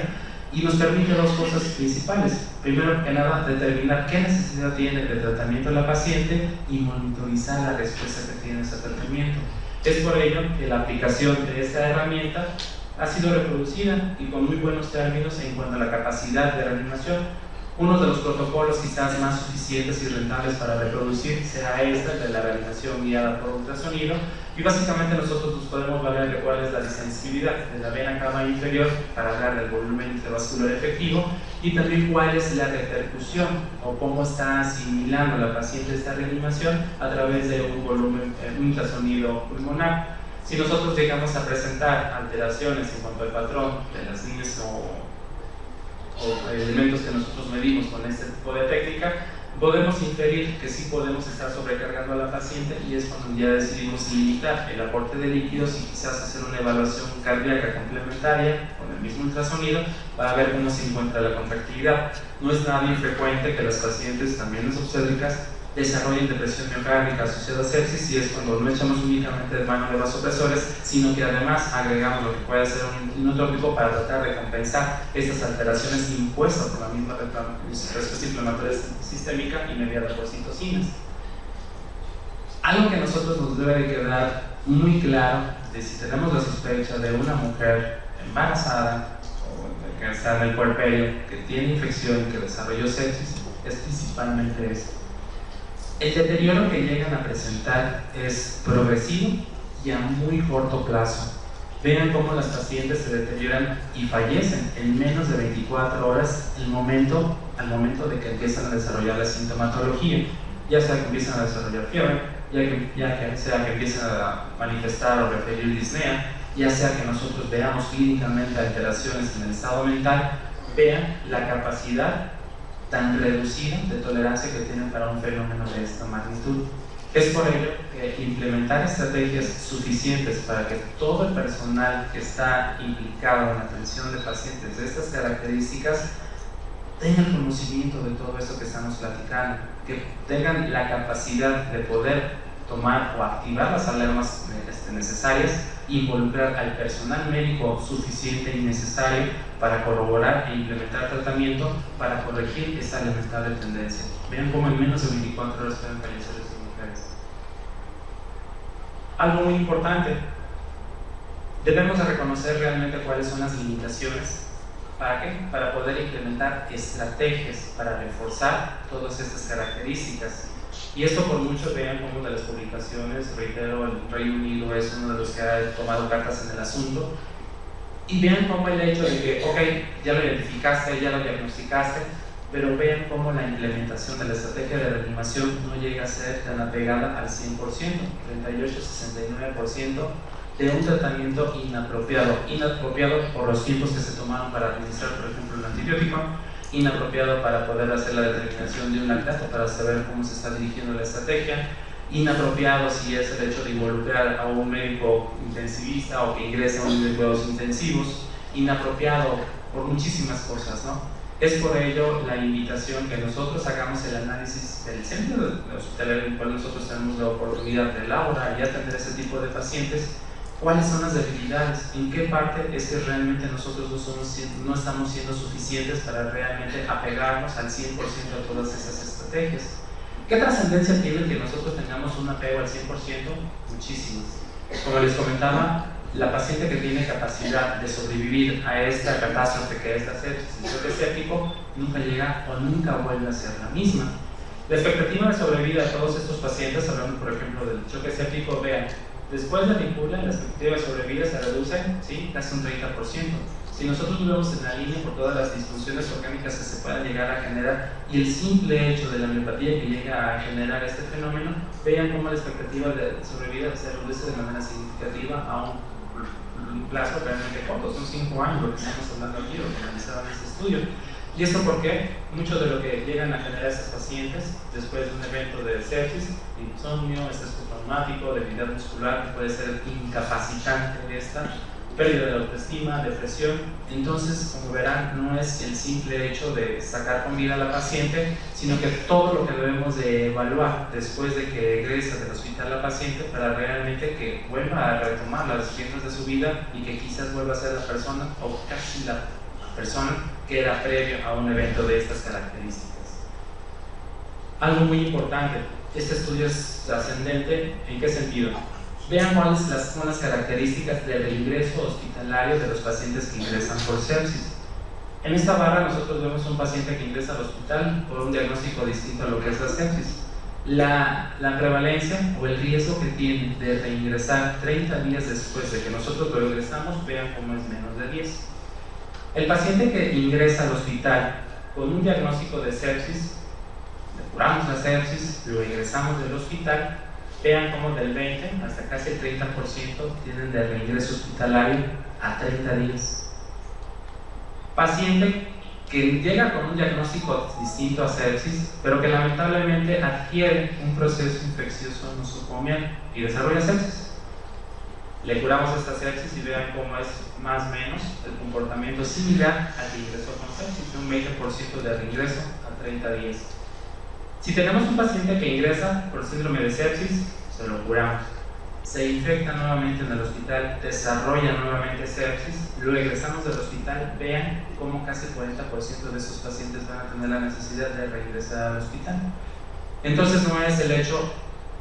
y nos permite dos cosas principales. Primero que nada, determinar qué necesidad tiene de tratamiento la paciente y monitorizar la respuesta que tiene ese tratamiento. Es por ello que la aplicación de esta herramienta ha sido reproducida y con muy buenos términos en cuanto a la capacidad de reanimación. Uno de los protocolos quizás más suficientes y rentables para reproducir será esta, de la reanimación guiada por ultrasonido, y básicamente nosotros nos podemos valer de cuál es la distensibilidad de la vena cava inferior para hablar del volumen intravascular efectivo, y también cuál es la repercusión o cómo está asimilando la paciente esta reanimación a través de un ultrasonido pulmonar. Si nosotros llegamos a presentar alteraciones en cuanto al patrón de las líneas o elementos que nosotros medimos con este tipo de técnica, podemos inferir que sí podemos estar sobrecargando a la paciente, y es cuando ya decidimos limitar el aporte de líquidos y quizás hacer una evaluación cardíaca complementaria con el mismo ultrasonido para ver cómo se encuentra la contractilidad. No es nada infrecuente que las pacientes, también las obstétricas, desarrollen depresión miocárdica asociada a sepsis, y es cuando no echamos únicamente de mano de vasopresores, sino que además agregamos lo que puede ser un inotrópico para tratar de compensar estas alteraciones impuestas por la misma respuesta inflamatoria sistémica y mediada por citocinas. Algo que a nosotros nos debe de quedar muy claro de si tenemos la sospecha de una mujer embarazada o que está en el puerperio, que tiene infección y que desarrolló sepsis, es principalmente esto. El deterioro que llegan a presentar es progresivo y a muy corto plazo. Vean cómo las pacientes se deterioran y fallecen en menos de 24 horas al momento de que empiezan a desarrollar la sintomatología, ya sea que empiezan a desarrollar fiebre, ya sea que empiezan a manifestar o referir disnea, ya sea que nosotros veamos clínicamente alteraciones en el estado mental. Vean la capacidad tan reducida de tolerancia que tienen para un fenómeno de esta magnitud. Es por ello que implementar estrategias suficientes para que todo el personal que está implicado en la atención de pacientes de estas características tengan conocimiento de todo esto que estamos platicando, que tengan la capacidad de poder tomar o activar las alarmas necesarias, involucrar al personal médico suficiente y necesario para corroborar e implementar tratamiento para corregir esta lamentable tendencia. Vean cómo en menos de 24 horas pueden fallecer estas mujeres. Algo muy importante, debemos de reconocer realmente cuáles son las limitaciones. ¿Para qué? Para poder implementar estrategias para reforzar todas estas características. Y esto por mucho, vean como una de las publicaciones, reitero, el Reino Unido es uno de los que ha tomado cartas en el asunto, y vean cómo el hecho de que, ok, ya lo identificaste, ya lo diagnosticaste, pero vean cómo la implementación de la estrategia de reanimación no llega a ser tan apegada al 100%, 38-69% de un tratamiento inapropiado por los tiempos que se tomaron para administrar, por ejemplo, un antibiótico, inapropiado para poder hacer la determinación de un lactato, para saber cómo se está dirigiendo la estrategia, inapropiado si es el hecho de involucrar a un médico intensivista o que ingrese a un de cuidados intensivos, inapropiado por muchísimas cosas, ¿no? Es por ello la invitación que nosotros hagamos el análisis del centro hospitalario en el cual nosotros tenemos la oportunidad de elaborar y atender ese tipo de pacientes. ¿Cuáles son las debilidades? ¿En qué parte es que realmente nosotros no estamos siendo suficientes para realmente apegarnos al 100% a todas esas estrategias? ¿Qué trascendencia tiene que nosotros tengamos un apego al 100%? Muchísimas. Como les comentaba, la paciente que tiene capacidad de sobrevivir a esta catástrofe que es la sepsis, el choque séptico, nunca llega o nunca vuelve a ser la misma. La expectativa de sobrevida de todos estos pacientes, hablando por ejemplo del choque séptico, vean, después de la vincula, la expectativa de sobrevida se reduce, ¿sí?, casi un 30%. Si nosotros nos vemos en la línea por todas las disfunciones orgánicas que se puedan llegar a generar y el simple hecho de la miopatía que llega a generar este fenómeno, vean cómo la expectativa de sobrevida se reduce de manera significativa a un plazo realmente corto, son 5 años lo que estamos hablando aquí, lo que analizaban en este estudio. ¿Y esto por qué? Mucho de lo que llegan a generar estos pacientes después de un evento de sepsis, insomnio, estrés postraumático, debilidad muscular, que puede ser incapacitante de esta, pérdida de autoestima, depresión. Entonces, como verán, no es el simple hecho de sacar con vida a la paciente, sino que todo lo que debemos de evaluar después de que egresa del hospital la paciente para realmente que vuelva a retomar las riendas de su vida y que quizás vuelva a ser la persona o casi la persona que era previo a un evento de estas características. Algo muy importante, este estudio es trascendente. ¿En qué sentido? Vean cuáles son las características del reingreso hospitalario de los pacientes que ingresan por sepsis. En esta barra nosotros vemos un paciente que ingresa al hospital por un diagnóstico distinto a lo que es la sepsis. La prevalencia o el riesgo que tiene de reingresar 30 días después de que nosotros lo ingresamos, vean cómo es menos de 10. El paciente que ingresa al hospital con un diagnóstico de sepsis, le curamos la sepsis, lo ingresamos del hospital, vean cómo del 20 hasta casi el 30% tienen de reingreso hospitalario a 30 días. Paciente que llega con un diagnóstico distinto a sepsis, pero que lamentablemente adquiere un proceso infeccioso nosocomial y desarrolla sepsis. Le curamos esta sepsis y vean cómo es más o menos el comportamiento similar al que ingresó con sepsis, un 20% de reingreso a 30 días. Si tenemos un paciente que ingresa por síndrome de sepsis, se lo curamos. Se infecta nuevamente en el hospital, desarrolla nuevamente sepsis, lo egresamos del hospital, vean cómo casi el 40% de esos pacientes van a tener la necesidad de reingresar al hospital. Entonces no es el hecho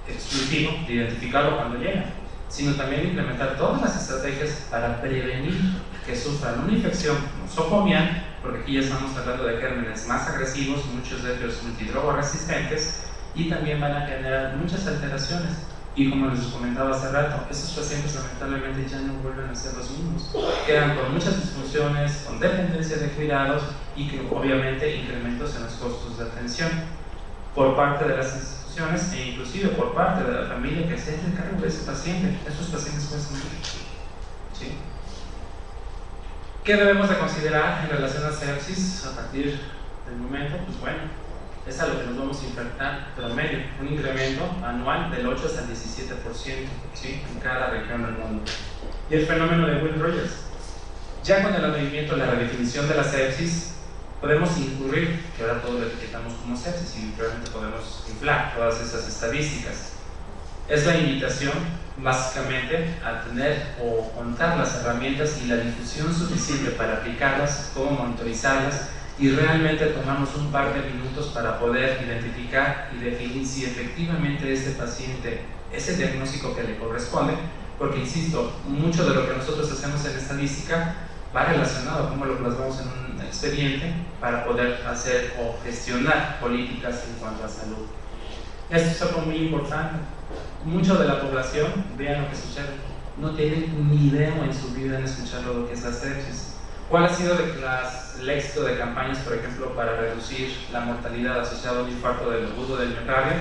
exclusivo de identificarlo cuando llega, sino también implementar todas las estrategias para prevenir que sufran una infección nosocomial, porque aquí ya estamos tratando de gérmenes más agresivos, muchos de ellos multidrogoresistentes, y también van a generar muchas alteraciones. Y como les comentaba hace rato, estos pacientes lamentablemente ya no vuelven a ser los mismos. Quedan con muchas disfunciones, con dependencia de cuidados y que obviamente incrementos en los costos de atención por parte de las instituciones e inclusive por parte de la familia que se hace cargo de ese paciente. Estos pacientes pueden morir. ¿Sí? ¿Qué debemos de considerar en relación a sepsis a partir del momento? Pues bueno, es a lo que nos vamos a enfrentar promedio, un incremento anual del 8 hasta el 17%, ¿sí?, en cada región del mundo. Y el fenómeno de Will Rogers. Ya con el advenimiento, la redefinición de la sepsis, podemos incurrir, que ahora todo lo etiquetamos como sepsis y realmente podemos inflar todas esas estadísticas. Es la invitación, básicamente, a tener o contar las herramientas y la difusión suficiente para aplicarlas, cómo monitorizarlas y realmente tomamos un par de minutos para poder identificar y definir si efectivamente este paciente es el diagnóstico que le corresponde, porque insisto, mucho de lo que nosotros hacemos en estadística va relacionado a cómo lo plasmamos en un expediente para poder hacer o gestionar políticas en cuanto a salud. Esto es algo muy importante. Mucho de la población, vean lo que sucede, no tienen ni idea en su vida en escuchar lo que es la sepsis. ¿Cuál ha sido el éxito de campañas, por ejemplo, para reducir la mortalidad asociada a un infarto del agudo del miocardio?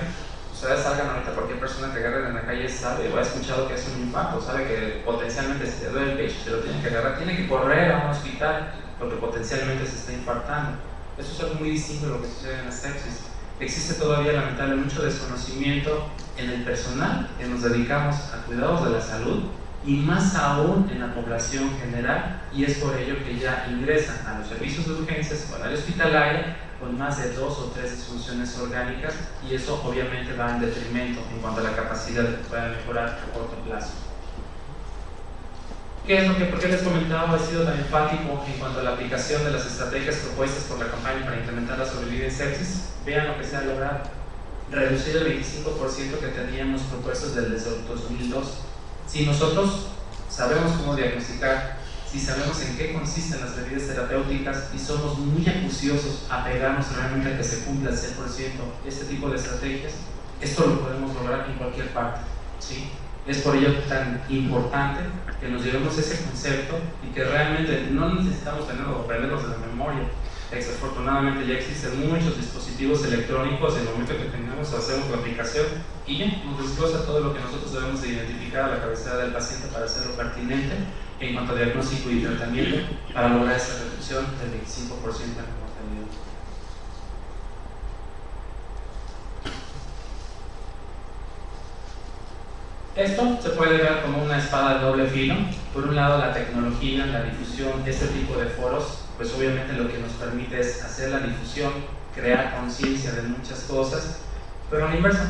Ustedes salgan ahorita, cualquier persona que agarren en la calle sabe o ha escuchado que es un infarto, sabe que potencialmente si te duele el pecho, se lo tiene que agarrar, tiene que correr a un hospital porque potencialmente se está infartando. Eso es algo muy distinto de lo que sucede en la sepsis. Existe todavía lamentablemente mucho desconocimiento en el personal que nos dedicamos a cuidados de la salud y más aún en la población general, y es por ello que ya ingresan a los servicios de urgencias o al área hospitalaria con más de 2 o 3 disfunciones orgánicas, y eso obviamente va en detrimento en cuanto a la capacidad de que puedan mejorar a corto plazo. ¿Por qué les comentaba? He sido tan enfático en cuanto a la aplicación de las estrategias propuestas por la campaña para incrementar la sobrevida en sepsis. Vean lo que se ha logrado: reducir el 25% que teníamos propuestos desde el 2002. Si nosotros sabemos cómo diagnosticar, si sabemos en qué consisten las medidas terapéuticas y somos muy acuciosos a pegarnos realmente a que se cumpla al 100% este tipo de estrategias, esto lo podemos lograr en cualquier parte, ¿sí? Es por ello tan importante que nos llevemos ese concepto y que realmente no necesitamos tenerlo o aprenderlos de la memoria. Desafortunadamente ya existen muchos dispositivos electrónicos. En el momento que tengamos, hacemos la aplicación y ya nos desglosa todo lo que nosotros debemos de identificar a la cabecera del paciente para hacerlo pertinente en cuanto a diagnóstico y tratamiento para lograr esa reducción del 25% en la mortalidad. Esto se puede ver como una espada de doble filo. Por un lado, la tecnología, la difusión, este tipo de foros, pues obviamente lo que nos permite es hacer la difusión, crear conciencia de muchas cosas, pero a la inversa,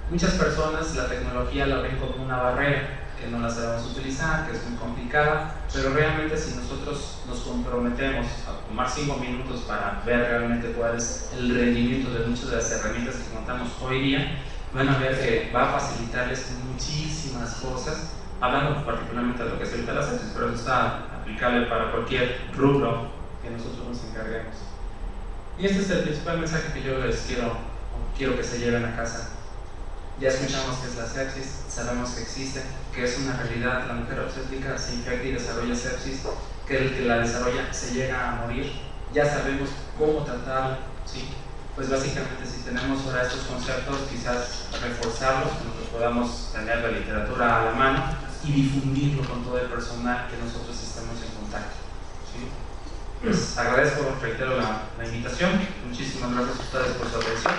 muchas personas la tecnología la ven como una barrera, que no la sabemos utilizar, que es muy complicada, pero realmente si nosotros nos comprometemos a tomar 5 minutos para ver realmente cuál es el rendimiento de muchas de las herramientas que contamos hoy día, van a ver que va a facilitarles muchísimas cosas, hablando particularmente de lo que es ahorita la sepsis, pero eso está aplicable para cualquier rubro que nosotros nos encarguemos. Y este es el principal mensaje que yo les quiero que se lleven a casa. Ya escuchamos qué es la sepsis, sabemos que existe, que es una realidad. La mujer obstétrica se infecta y desarrolla sepsis, que el que la desarrolla se llega a morir. Ya sabemos cómo tratarlo, ¿sí? Pues básicamente, si tenemos ahora estos conceptos, quizás reforzarlos, que nosotros podamos tener la literatura a la mano y difundirlo con todo el personal que nosotros estemos en contacto, ¿sí? Pues agradezco, reitero la invitación. Muchísimas gracias a ustedes por su atención.